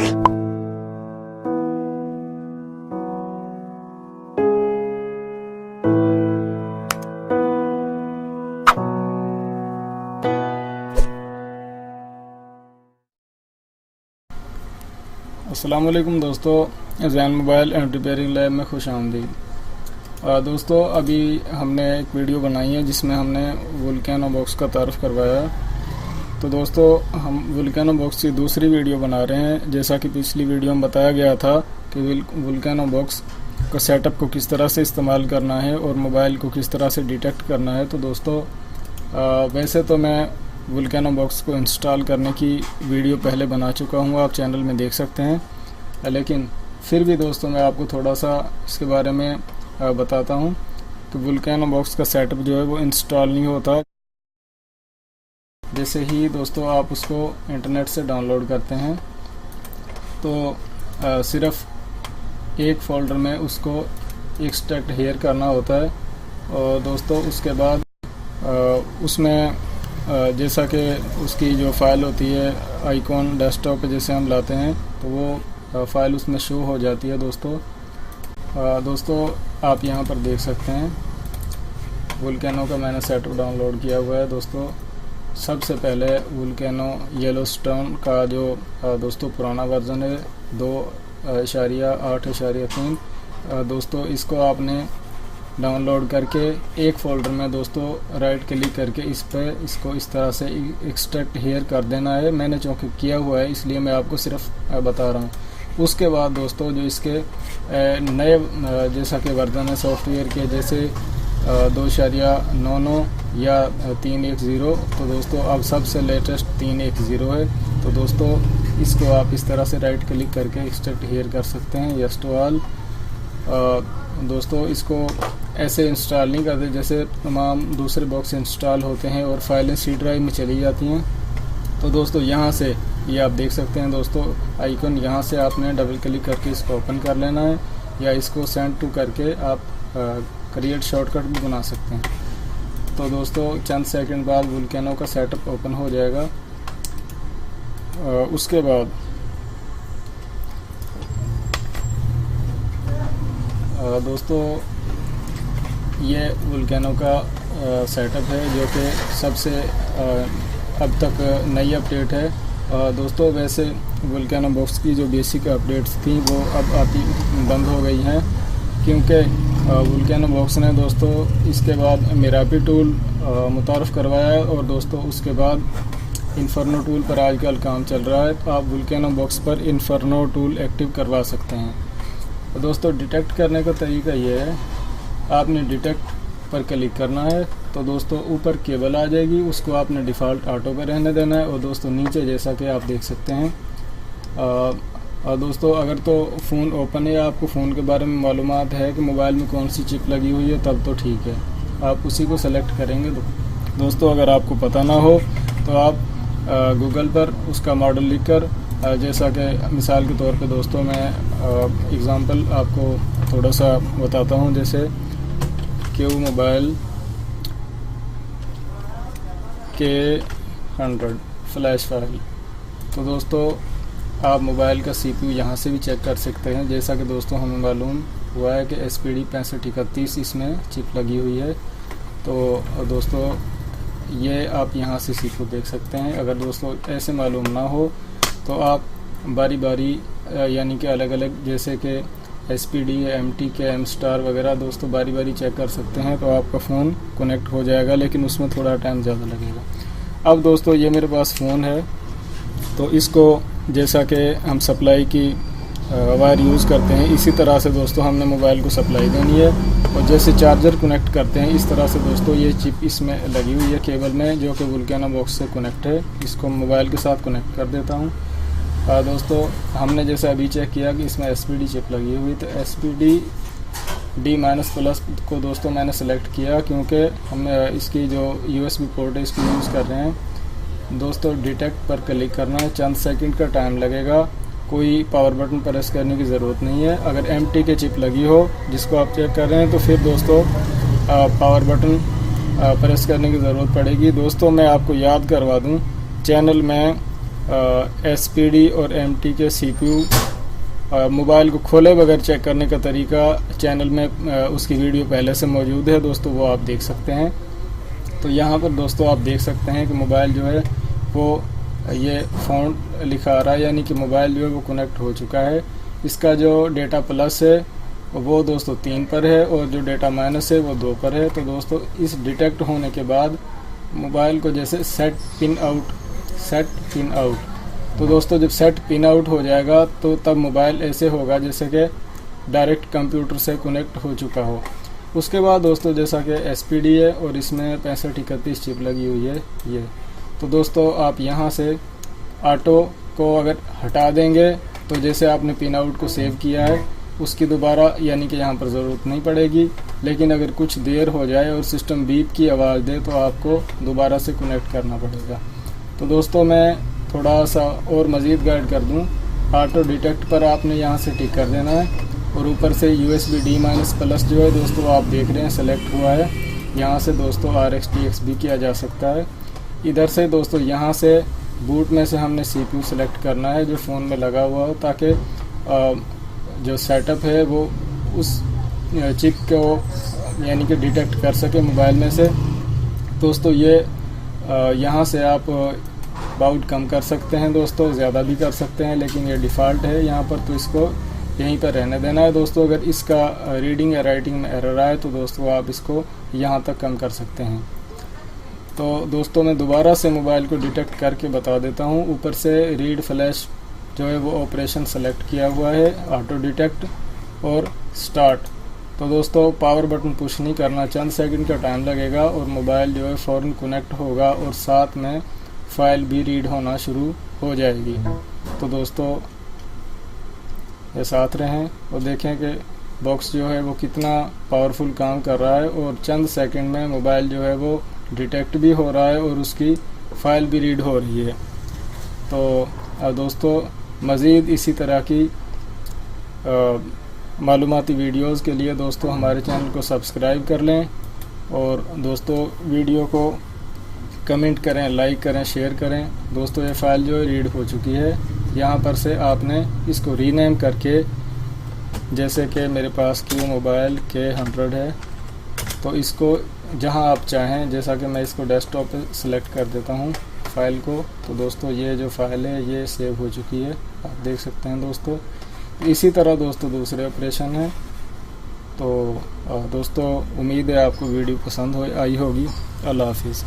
अस्सलाम वालेकुम दोस्तों, Jain mobile and repairing lab में खुश आमदीद। दोस्तों, अभी हमने एक वीडियो बनाई है जिसमें हमने वोल्केनो बॉक्स का तारुफ करवाया। तो दोस्तों, हम वोल्केनो बॉक्स की दूसरी वीडियो बना रहे हैं। जैसा कि पिछली वीडियो में बताया गया था कि वोल्केनो बॉक्स का सेटअप को किस तरह से इस्तेमाल करना है और मोबाइल को किस तरह से डिटेक्ट करना है। तो दोस्तों, वैसे तो मैं वोल्केनो बॉक्स को इंस्टॉल करने की वीडियो पहले बना चुका हूँ, आप चैनल में देख सकते हैं। लेकिन फिर भी दोस्तों, मैं आपको थोड़ा सा इसके बारे में बताता हूँ कि वोल्केनो बॉक्स का सेटअप जो है वो इंस्टॉल नहीं होता। जैसे ही दोस्तों आप उसको इंटरनेट से डाउनलोड करते हैं तो सिर्फ एक फ़ोल्डर में उसको एक्सट्रैक्ट हेयर करना होता है। और दोस्तों उसके बाद उसमें जैसा कि उसकी जो फ़ाइल होती है आइकॉन डेस्कटॉप पे जैसे हम लाते हैं तो वो फ़ाइल उसमें शो हो जाती है। दोस्तों आप यहाँ पर देख सकते हैं वोल्केनो का मैंने सेटअप डाउनलोड किया हुआ है। दोस्तों, सबसे पहले वोल्केनो येलोस्टोन का जो दोस्तों पुराना वर्ज़न है 2.8.3। दोस्तों इसको आपने डाउनलोड करके एक फ़ोल्डर में दोस्तों राइट क्लिक करके इसको इस तरह से एक्सट्रैक्ट हेयर कर देना है। मैंने चूँकि किया हुआ है इसलिए मैं आपको सिर्फ बता रहा हूँ। उसके बाद दोस्तों जो इसके नए जैसा कि वर्जन है सॉफ्टवेयर के, जैसे 2.99 या 3.10, तो दोस्तों अब सबसे लेटेस्ट 3.10 है। तो दोस्तों इसको आप इस तरह से राइट क्लिक करके एक्सट्रैक्ट हेयर कर सकते हैं, यस टू ऑल। दोस्तों इसको ऐसे इंस्टॉल नहीं करते जैसे तमाम दूसरे बॉक्स इंस्टॉल होते हैं और फाइलें सी ड्राइव में चली जाती हैं। तो दोस्तों यहाँ से ये आप देख सकते हैं दोस्तों आइकन, यहाँ से आपने डबल क्लिक करके इसको ओपन कर लेना है या इसको सेंड टू करके आप क्रिएट शॉर्टकट भी बना सकते हैं। तो दोस्तों चंद सेकंड बाद वोल्केनो का सेटअप ओपन हो जाएगा। उसके बाद दोस्तों ये वोल्केनो का सेटअप है जो कि सबसे अब तक नई अपडेट है। दोस्तों वैसे वोल्केनो बॉक्स की जो बेसिक अपडेट्स थी वो अब आती बंद हो गई हैं, क्योंकि वोल्केनो बॉक्स ने दोस्तों इसके बाद मेरापी टूल मुतारफ़ करवाया है और दोस्तों उसके बाद इन्फर्नो टूल पर आजकल काम चल रहा है। तो आप वोल्केनो बॉक्स पर इन्फर्नो टूल एक्टिव करवा सकते हैं। तो दोस्तों डिटेक्ट करने का तरीका ये है, आपने डिटेक्ट पर क्लिक करना है तो दोस्तों ऊपर केबल आ जाएगी, उसको आपने डिफ़ॉल्ट ऑटो पे रहने देना है। और दोस्तों नीचे जैसा कि आप देख सकते हैं और दोस्तों अगर तो फ़ोन ओपन है, आपको फ़ोन के बारे में मालूमात है कि मोबाइल में कौन सी चिप लगी हुई है, तब तो ठीक है, आप उसी को सेलेक्ट करेंगे। दोस्तों अगर आपको पता ना हो तो आप गूगल पर उसका मॉडल लिख कर, जैसा कि मिसाल के तौर पे दोस्तों मैं एग्ज़ाम्पल आपको थोड़ा सा बताता हूँ, जैसे Q mobile K100 flash file. तो दोस्तों आप मोबाइल का CPU यहाँ से भी चेक कर सकते हैं। जैसा कि दोस्तों हमें मालूम हुआ है कि SPD 6531 इसमें चिप लगी हुई है। तो दोस्तों ये आप यहाँ से CPU देख सकते हैं। अगर दोस्तों ऐसे मालूम ना हो तो आप बारी बारी यानी कि अलग अलग जैसे कि SPD, MTK, M स्टार वगैरह दोस्तों बारी बारी चेक कर सकते हैं। तो आपका फ़ोन कनेक्ट हो जाएगा, लेकिन उसमें थोड़ा टाइम ज़्यादा लगेगा। अब दोस्तों ये मेरे पास फ़ोन है, तो इसको जैसा कि हम सप्लाई की वायर यूज़ करते हैं इसी तरह से दोस्तों हमने मोबाइल को सप्लाई देनी है। और जैसे चार्जर कनेक्ट करते हैं इस तरह से दोस्तों ये चिप इसमें लगी हुई है केबल में, जो कि वोल्केनो बॉक्स से कनेक्ट है। इसको मोबाइल के साथ कनेक्ट कर देता हूँ। दोस्तों हमने जैसे अभी चेक किया कि इसमें SPD चिप लगी हुई, तो SPD D- को दोस्तों मैंने सेलेक्ट किया, क्योंकि हम इसकी जो USB पोर्ट है इसको यूज़ कर रहे हैं। दोस्तों डिटेक्ट पर क्लिक करना है, चंद सेकंड का टाइम लगेगा, कोई पावर बटन प्रेस करने की ज़रूरत नहीं है। अगर MTK चिप लगी हो जिसको आप चेक कर रहे हैं तो फिर दोस्तों पावर बटन प्रेस करने की ज़रूरत पड़ेगी। दोस्तों मैं आपको याद करवा दूं, चैनल में SPD और MT के CPU मोबाइल को खोले बगैर चेक करने का तरीका चैनल में उसकी वीडियो पहले से मौजूद है दोस्तों, वो आप देख सकते हैं। तो यहाँ पर दोस्तों आप देख सकते हैं कि मोबाइल जो है वो ये फ़ोन लिखा आ रहा है, यानी कि मोबाइल जो है वो कनेक्ट हो चुका है। इसका जो डेटा प्लस है वो दोस्तों 3 पर है और जो डेटा माइनस है वो 2 पर है। तो दोस्तों इस डिटेक्ट होने के बाद मोबाइल को जैसे सेट पिन आउट, तो दोस्तों जब सेट पिन आउट हो जाएगा तो तब मोबाइल ऐसे होगा जैसे कि डायरेक्ट कंप्यूटर से कनेक्ट हो चुका हो। उसके बाद दोस्तों जैसा कि SPD है और इसमें 6531 चिप लगी हुई है ये। तो दोस्तों आप यहाँ से ऑटो को अगर हटा देंगे तो जैसे आपने पिन आउट को सेव किया है उसकी दोबारा यानी कि यहाँ पर ज़रूरत नहीं पड़ेगी। लेकिन अगर कुछ देर हो जाए और सिस्टम बीप की आवाज़ दे तो आपको दोबारा से कनेक्ट करना पड़ेगा। तो दोस्तों मैं थोड़ा सा और मज़ीद गाइड कर दूँ, ऑटो डिटेक्ट पर आपने यहाँ से टिक कर देना है और ऊपर से USB-D- जो है दोस्तों आप देख रहे हैं सेलेक्ट हुआ है। यहाँ से दोस्तों RxTX भी किया जा सकता है। इधर से दोस्तों यहाँ से बूट में से हमने CPU सेलेक्ट करना है जो फ़ोन में लगा हुआ हो, ताकि जो सेटअप है वो उस चिप को यानी कि डिटेक्ट कर सके मोबाइल में से। दोस्तों ये यहाँ से आप बाउट कम कर सकते हैं दोस्तों, ज़्यादा भी कर सकते हैं, लेकिन ये डिफ़ॉल्ट है यहाँ पर तो इसको यहीं पर रहने देना है दोस्तों। अगर इसका रीडिंग या राइटिंग में एरर आए तो दोस्तों आप इसको यहाँ तक कम कर सकते हैं। तो दोस्तों मैं दोबारा से मोबाइल को डिटेक्ट करके बता देता हूँ। ऊपर से रीड फ्लैश जो है वो ऑपरेशन सेलेक्ट किया हुआ है, ऑटो डिटेक्ट और स्टार्ट। तो दोस्तों पावर बटन पुश नहीं करना, चंद सेकंड का टाइम लगेगा और मोबाइल जो है फ़ौरन कनेक्ट होगा और साथ में फ़ाइल भी रीड होना शुरू हो जाएगी। तो दोस्तों ये साथ रहें और देखें कि बॉक्स जो है वो कितना पावरफुल काम कर रहा है और चंद सेकंड में मोबाइल जो है वो डिटेक्ट भी हो रहा है और उसकी फ़ाइल भी रीड हो रही है। तो दोस्तों मज़ीद इसी तरह की मालूमाती वीडियोस के लिए दोस्तों हमारे चैनल को सब्सक्राइब कर लें और दोस्तों वीडियो को कमेंट करें, लाइक करें, शेयर करें। दोस्तों ये फ़ाइल जो है रीड हो चुकी है। यहाँ पर से आपने इसको रीनेम करके, जैसे कि मेरे पास Q मोबाइल K100 है, तो इसको जहाँ आप चाहें, जैसा कि मैं इसको डेस्कटॉप पे सिलेक्ट कर देता हूँ फ़ाइल को, तो दोस्तों ये जो फ़ाइल है ये सेव हो चुकी है, आप देख सकते हैं दोस्तों। इसी तरह दोस्तों दूसरे ऑपरेशन हैं। तो दोस्तों उम्मीद है आपको वीडियो पसंद आई होगी। अल्लाह हाफिज़।